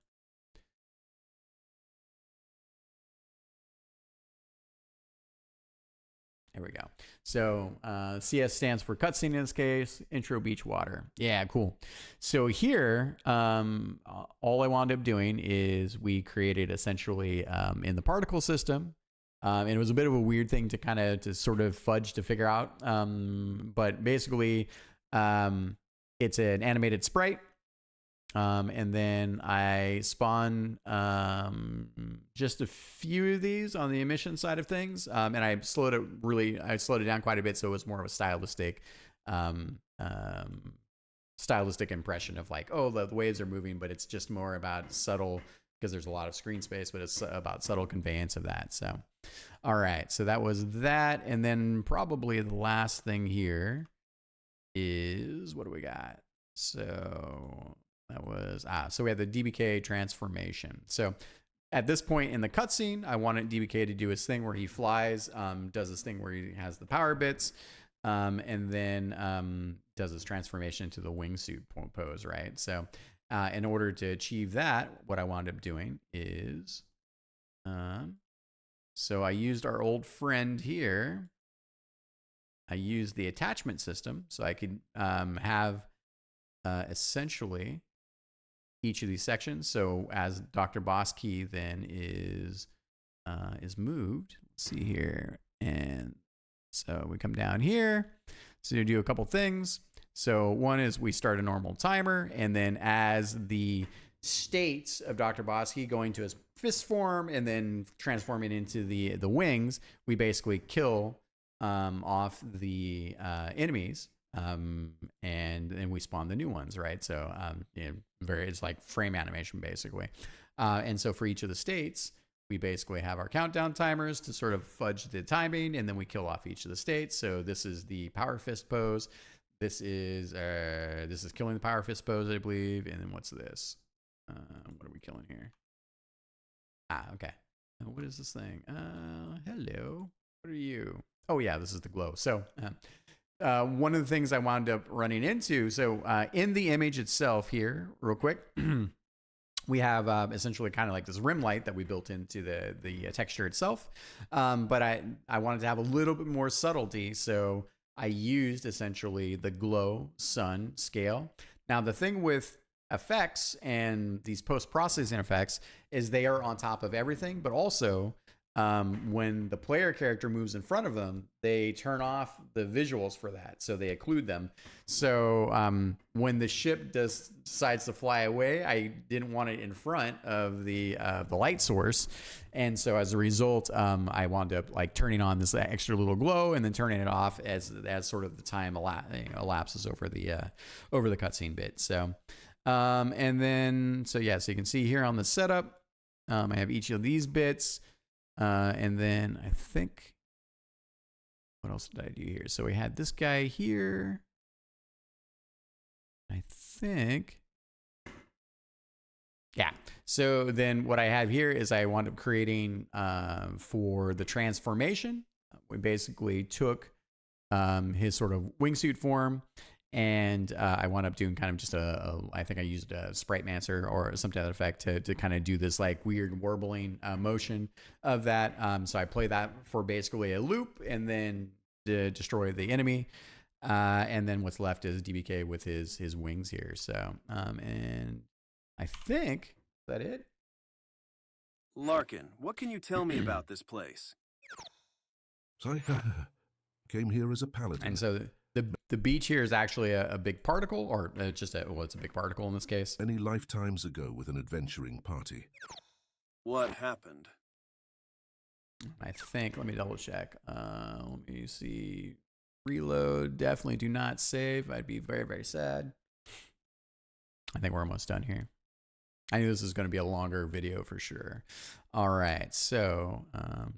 There we go. So CS stands for cutscene in this case, intro beach water. Yeah, cool. So here, all I wound up doing is we created essentially in the particle system, and it was a bit of a weird thing to sort of fudge to figure out. But basically, it's an animated sprite. And then I spawn just a few of these on the emission side of things, and I slowed it down quite a bit, so it was more of a stylistic impression of like, oh, the waves are moving, but it's just more about subtle, because there's a lot of screen space, but it's about subtle conveyance of that. So, all right, so that was that, and then probably the last thing here is, what do we got? So that was, so we have the DBK transformation. So at this point in the cutscene, I wanted DBK to do his thing where he flies, does this thing where he has the power bits, and then does his transformation into the wingsuit pose, right? So in order to achieve that, what I wound up doing is, so I used our old friend here. I used the attachment system, so I could have essentially each of these sections. So as DrBossKey then is moved, let's see here, and so we come down here. So you do a couple things. So one is we start a normal timer, and then as the states of DrBossKey going to his fist form and then transforming into the wings, we basically kill off the enemies, and then we spawn the new ones, right? So it's like frame animation basically. And so for each of the states, we basically have our countdown timers to sort of fudge the timing, and then we kill off each of the states. So this is the power fist pose. This is killing the power fist pose, I believe. And then what's this? What are we killing here? Okay. What is this thing? Hello. What are you? Oh yeah, this is the glow. So one of the things I wound up running into, so in the image itself here, real quick, we have essentially kind of like this rim light that we built into the texture itself. But I wanted to have a little bit more subtlety, so I used essentially the glow sun scale. Now the thing with effects and these post-processing effects is they are on top of everything, but also when the player character moves in front of them, they turn off the visuals for that, so they occlude them. So when the ship decides to fly away, I didn't want it in front of the light source, and so as a result, I wound up like turning on this extra little glow and then turning it off as sort of the time elapses over the cutscene bit. So and then so you can see here on the setup, I have each of these bits. And then I think, what else did I do here? So we had this guy here. I think, yeah. So then what I have here is I wound up creating for the transformation. We basically took his sort of wingsuit form, and I wound up doing kind of just I think I used a Sprite Mancer or some type of effect to kind of do this like weird warbling motion of that. So I play that for basically a loop and then to destroy the enemy. And then what's left is DBK with his wings here. So, and I think, is that it? Larkin, what can you tell me about this place? So I came here as a paladin. And so the beach here is actually a big particle, or it's a big particle in this case. Many lifetimes ago with an adventuring party. What happened? I think, let me double check. Let me see. Reload, definitely do not save. I'd be very, very sad. I think we're almost done here. I knew this was going to be a longer video for sure. All right, so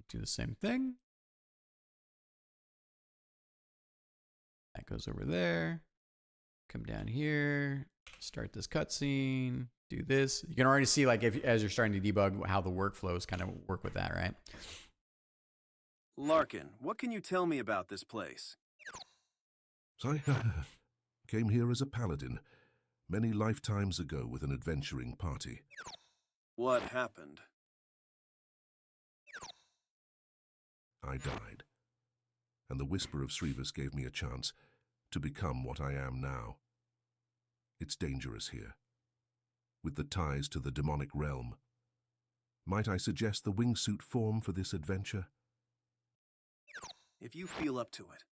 do the same thing. That goes over there. Come down here, start this cutscene, do this. You can already see, like, as you're starting to debug, how the workflows kind of work with that, right? Larkin, what can you tell me about this place? So I came here as a paladin, many lifetimes ago with an adventuring party. What happened? I died, and the whisper of Srivas gave me a chance to become what I am now. It's dangerous here, with the ties to the demonic realm. Might I suggest the wingsuit form for this adventure? If you feel up to it.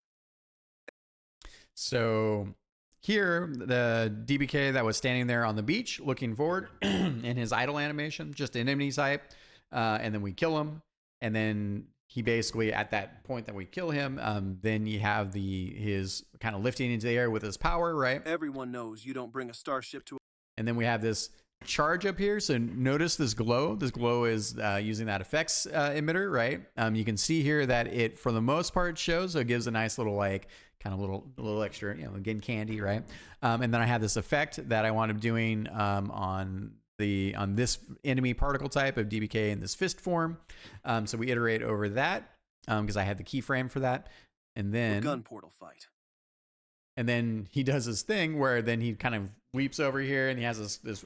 So here, the DBK that was standing there on the beach looking forward in his idle animation, just an enemy type. And then we kill him. And then he basically, at that point that we kill him, then you have his kind of lifting into the air with his power, right? Everyone knows you don't bring a starship to And then we have this charge up here. So notice this glow. This glow is using that effects emitter, right? You can see here that it, for the most part, shows. So it gives a nice little, like, kind of little extra, again, candy, right? And then I have this effect that I wound up doing on this enemy particle type of DBK in this fist form. So we iterate over that because I had the keyframe for that. And then a gun portal fight. And then he does this thing where then he kind of leaps over here and he has this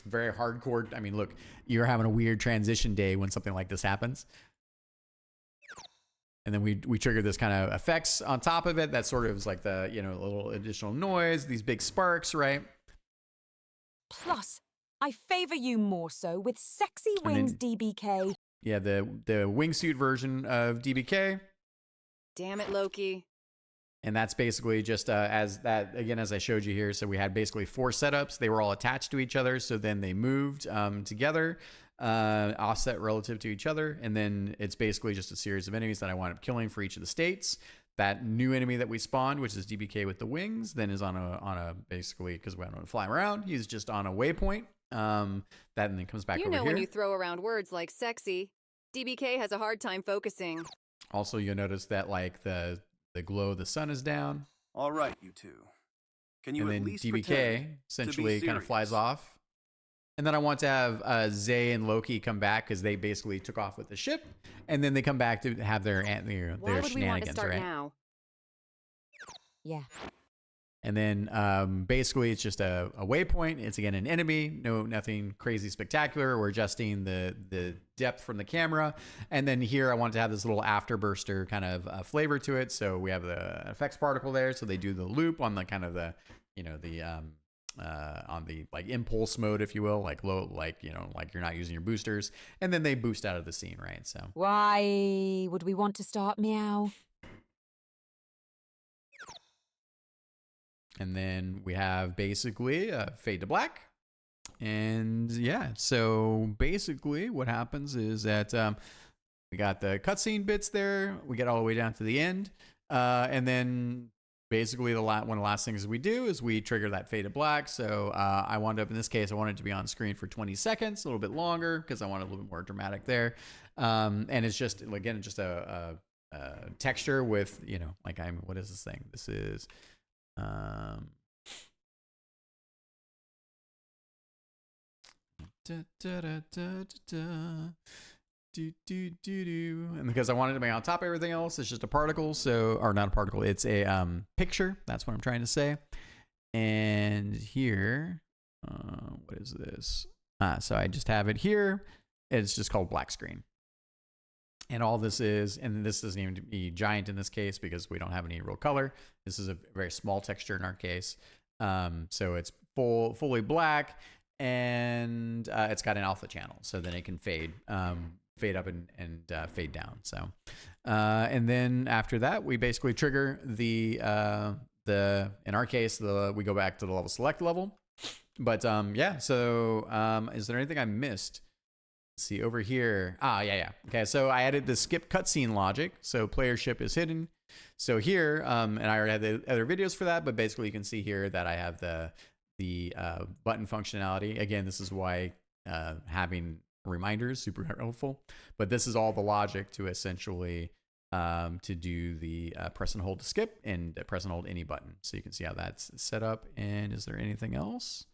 very hardcore. I mean, look, you're having a weird transition day when something like this happens. And then we trigger this kind of effects on top of it. That sort of is like the, little additional noise, these big sparks, right? Plus, I favor you more so with sexy wings, DBK. Yeah, the wingsuit version of DBK. Damn it, Loki. And that's basically just as I showed you here. So we had basically 4 setups. They were all attached to each other. So then they moved together, offset relative to each other. And then it's basically just a series of enemies that I wound up killing for each of the states. That new enemy that we spawned, which is DBK with the wings, then is on a basically, because we don't fly around, he's just on a waypoint. That and then comes back over here. When you throw around words like sexy, DBK has a hard time focusing. Also, you'll notice that like the glow of the sun is down. All right, you two. Can you and at then least DBK essentially kind of flies off. And then I want to have Zay and Loki come back because they basically took off with the ship, and then they come back to have their Why would we want to start right? now? Yeah. And then basically it's just a waypoint. It's again an enemy. Nothing crazy spectacular. We're adjusting the depth from the camera. And then here I want to have this little afterburster kind of flavor to it. So we have the effects particle there. So they do the loop on the kind of the on the like impulse mode, if you will, like low, like you're not using your boosters, and then they boost out of the scene, right? So why would we want to start meow? And then we have basically fade to black. And yeah, so basically what happens is that we got the cutscene bits there. We get all the way down to the end. And then basically one of the last things we do is we trigger that fade to black. So I wound up, in this case, I wanted to be on screen for 20 seconds, a little bit longer because I wanted a little bit more dramatic there. And it's just, again, just a texture with, what is this thing? This is... And because I wanted to be on top of everything else, it's just a particle. So, or not a particle, it's a picture. That's what I'm trying to say. And here, what is this? So I just have it here. It's just called black screen. And all this is, and this doesn't even be giant in this case because we don't have any real color. This is a very small texture in our case. So it's fully black, and it's got an alpha channel. So then it can fade up and fade down. So, and then after that, we basically trigger in our case, we go back to the level select level. But yeah, so is there anything I missed? See over here. Yeah. Okay, so I added the skip cutscene logic. So player ship is hidden. So here, and I already had the other videos for that, but basically you can see here that I have the button functionality. Again, this is why having reminders is super helpful. But this is all the logic to essentially to do the press and hold to skip and press and hold any button. So you can see how that's set up. And is there anything else?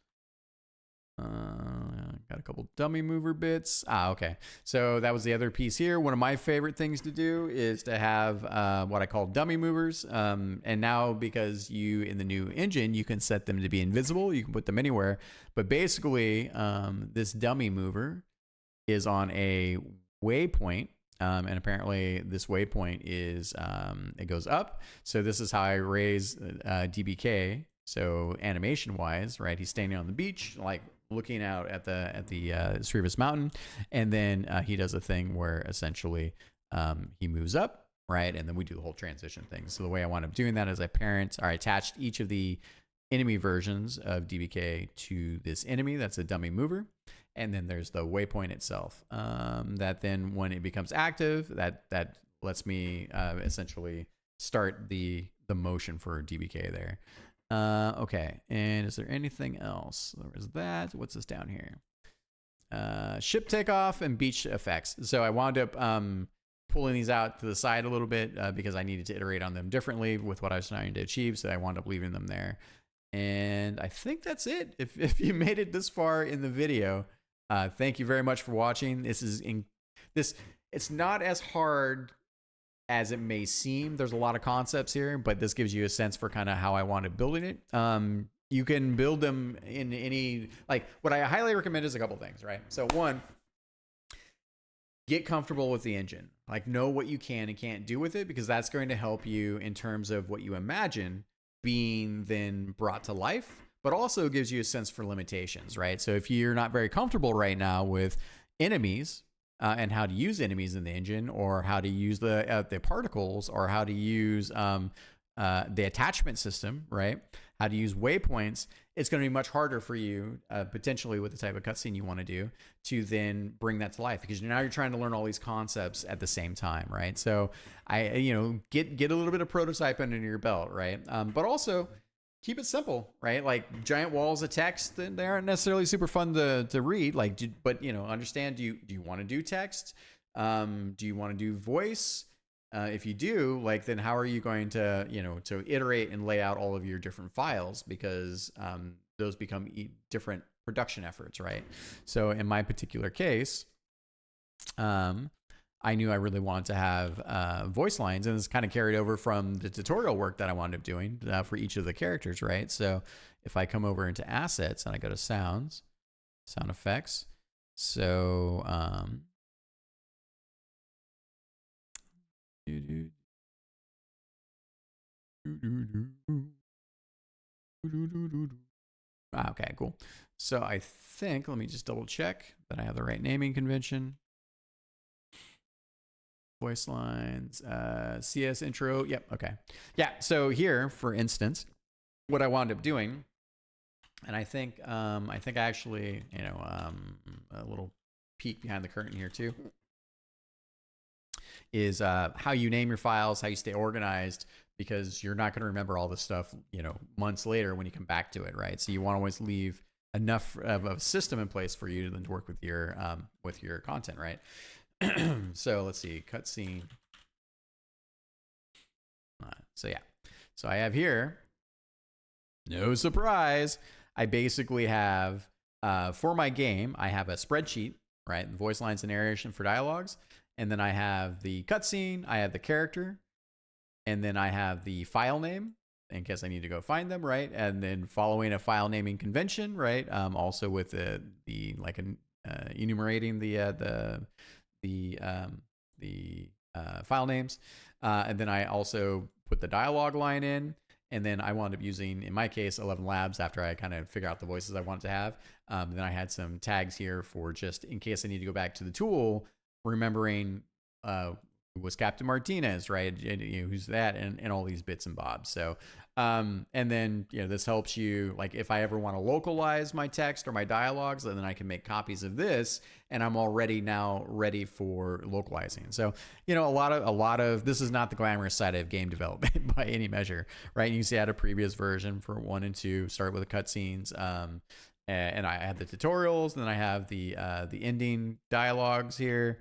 Got a couple dummy mover bits. Okay. So that was the other piece here. One of my favorite things to do is to have what I call dummy movers. And now because in the new engine, you can set them to be invisible. You can put them anywhere. But basically, this dummy mover is on a waypoint. And apparently this waypoint is, it goes up. So this is how I raise DBK. So animation wise, right? He's standing on the beach, like looking out at the Srivas mountain, and then he does a thing where essentially he moves up, right, and then we do the whole transition thing. So the way I wound up doing that is I attached each of the enemy versions of DBK to this enemy that's a dummy mover. And then there's the waypoint itself, that then when it becomes active, that lets me essentially start the motion for DBK there. Okay, and is there anything else? There was that. What's this down here? Ship takeoff and beach effects. So I wound up pulling these out to the side a little bit because I needed to iterate on them differently with what I was trying to achieve. So I wound up leaving them there. And I think that's it. If you made it this far in the video, thank you very much for watching. It's not as hard as it may seem. There's a lot of concepts here, but this gives you a sense for kind of how I wanted building it. You can build them in any, like, what I highly recommend is a couple things, right? So one, get comfortable with the engine. Like, know what you can and can't do with it, because that's going to help you in terms of what you imagine being then brought to life, but also gives you a sense for limitations, right? So if you're not very comfortable right now with enemies and how to use enemies in the engine, or how to use the particles, or how to use the attachment system, right? How to use waypoints, it's going to be much harder for you, potentially with the type of cutscene you want to do, to then bring that to life, because now you're trying to learn all these concepts at the same time, right? So get a little bit of prototype under your belt, right? But also keep it simple, right? Like, giant walls of text, they aren't necessarily super fun to read, like, but understand, do you want to do text? Do you want to do voice? If you do, like, then how are you going to, to iterate and lay out all of your different files? Because those become different production efforts, right? So in my particular case, I knew I really wanted to have voice lines, and it's kind of carried over from the tutorial work that I wound up doing for each of the characters, right? So if I come over into assets and I go to sound effects, so okay, cool. So I think, let me just double check that I have the right naming convention. Voice lines, CS intro. Yep. Okay. Yeah. So here, for instance, what I wound up doing, and I think I actually, a little peek behind the curtain here too, is how you name your files, how you stay organized, because you're not going to remember all this stuff, months later when you come back to it, right? So you want to always leave enough of a system in place for you to then work with your content, right? So let's see, cutscene. So yeah, so I have here, no surprise, I basically have, for my game, I have a spreadsheet, right? Voice lines and narration for dialogues. And then I have the cutscene, I have the character, and then I have the file name in case I need to go find them, right? And then following a file naming convention, right? Also with the enumerating the file names, and then I also put the dialogue line in, and then I wound up using, in my case, 11 labs after I kind of figure out the voices I wanted to have. Then I had some tags here for just in case I need to go back to the tool, remembering who was Captain Martinez, right? Who's that, and all these bits and bobs. So, and then this helps you, like, if I ever want to localize my text or my dialogues, then I can make copies of this, and I'm already now ready for localizing. So, a lot of this is not the glamorous side of game development by any measure, right? You can see I had a previous version for 1 and 2, start with the cutscenes, and I had the tutorials, and then I have the ending dialogues here.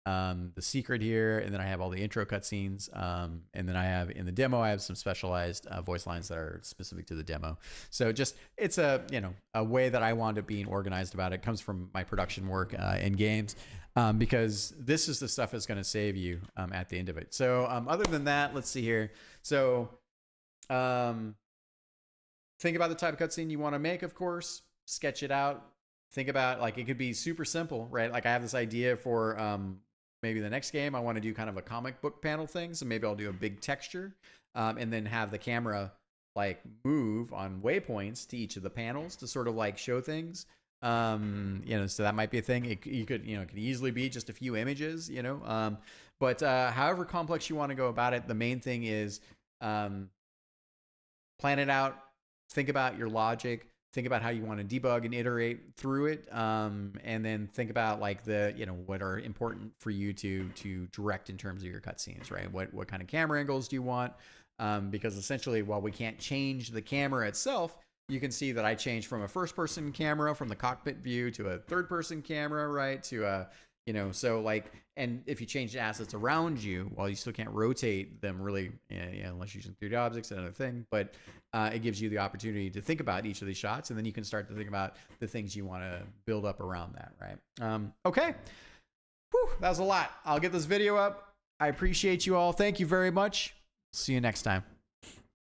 The secret here, and then I have all the intro cutscenes, and then I have in the demo I have some specialized voice lines that are specific to the demo. So just it's a way that I wound up being organized about it. It comes from my production work in games, because this is the stuff that's going to save you at the end of it. So other than that, let's see here. So think about the type of cutscene you want to make, of course. Sketch it out. Think about, like, it could be super simple, right? Like, I have this idea for maybe the next game I want to do kind of a comic book panel thing, so maybe I'll do a big texture, and then have the camera like move on waypoints to each of the panels to sort of like show things. So that might be a thing. It could easily be just a few images, but however complex you want to go about it, the main thing is plan it out, think about your logic, think about how you want to debug and iterate through it, and then think about like the, you know, what are important for you to direct in terms of your cutscenes, right? What kind of camera angles do you want? Because essentially, while we can't change the camera itself, you can see that I changed from a first-person camera from the cockpit view to a third-person camera, right? To a, you know, so like, and if you change the assets around you, while you still can't rotate them really, unless you're using 3D objects, another thing, but it gives you the opportunity to think about each of these shots, and then you can start to think about the things you want to build up around that, right? Okay. Whew, that was a lot. I'll get this video up. I appreciate you all. Thank you very much. See you next time.